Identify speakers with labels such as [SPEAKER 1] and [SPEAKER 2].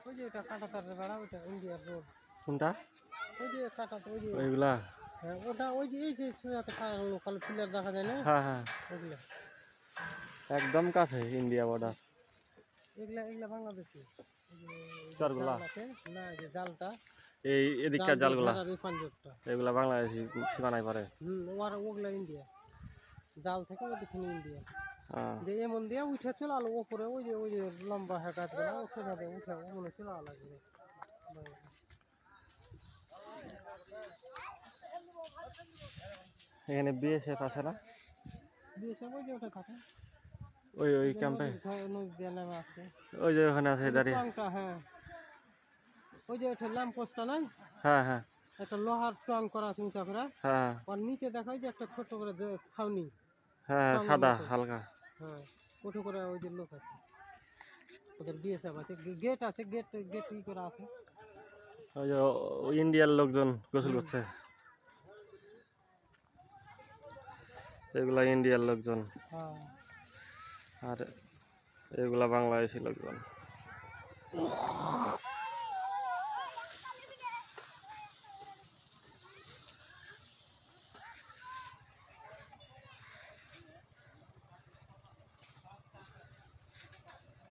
[SPEAKER 1] ওই যে এটা কাটাতারের বেড়া, ওইটা ইন্ডিয়ার রোড।
[SPEAKER 2] কোনটা?
[SPEAKER 1] ওই যে কাটাতে, ওই যে
[SPEAKER 2] ওইগুলা?
[SPEAKER 1] হ্যাঁ ওটা, ওই যে এই যে সোজাতে কালো কালো পিলার দেখা যায় না,
[SPEAKER 2] হ্যাঁ হ্যাঁ,
[SPEAKER 1] ওগুলা।
[SPEAKER 2] একদম কাছে ইন্ডিয়া বর্ডার।
[SPEAKER 1] এগুলা এগুলা বাংলাদেশি।
[SPEAKER 2] চরগুলা?
[SPEAKER 1] না, এই যে জালটা,
[SPEAKER 2] এই এদিককার জালগুলা,
[SPEAKER 1] এই পাঞ্জরটা,
[SPEAKER 2] এগুলা বাংলাদেশি সীমানায় পড়ে।
[SPEAKER 1] ওগুলা ইন্ডিয়া। জাল থেকে ওদিকে ইন্ডিয়া।
[SPEAKER 2] হ্যাঁ।
[SPEAKER 1] যে এমন দিয়ে উঠে চলে আলো ওপরে, ওই যে লম্বা হ্যাঁ গাছগুলা, ও সোজা দিয়ে উঠে মনে চলে লাগবে।
[SPEAKER 2] এখানে বিএসএফ আছে না?
[SPEAKER 1] বিএসএফ ওই যে ওটা থাকে,
[SPEAKER 2] ওই ওই ক্যাম্পে?
[SPEAKER 1] নদী দিয়ে নেমে আসছে।
[SPEAKER 2] ওই যে ওখানে আছে দাঁড়িয়ে।
[SPEAKER 1] হ্যাঁ, ওই যে ওটা ল্যাম্প পোস্টটা নাই?
[SPEAKER 2] হ্যাঁ হ্যাঁ
[SPEAKER 1] একটা লোহার টং করা আছে উঁচা করে।
[SPEAKER 2] হ্যাঁ
[SPEAKER 1] আর নিচে দেখায় যে একটা ছোট করে ছাউনি।
[SPEAKER 2] হ্যাঁ, সাদা হালকা।
[SPEAKER 1] হ্যাঁ, ওঠো করে ওই যে লোক আছে, ওদের বিএসএফ আছে, গেট আছে, গেট গেট ই করা আছে।
[SPEAKER 2] ওই যে ইন্ডিয়ার লোকজন গোসল করছে, এগুলা ইন্ডিয়ার লোকজন।
[SPEAKER 1] হ্যাঁ।
[SPEAKER 2] আর এগুলা বাংলাদেশি লোকজন।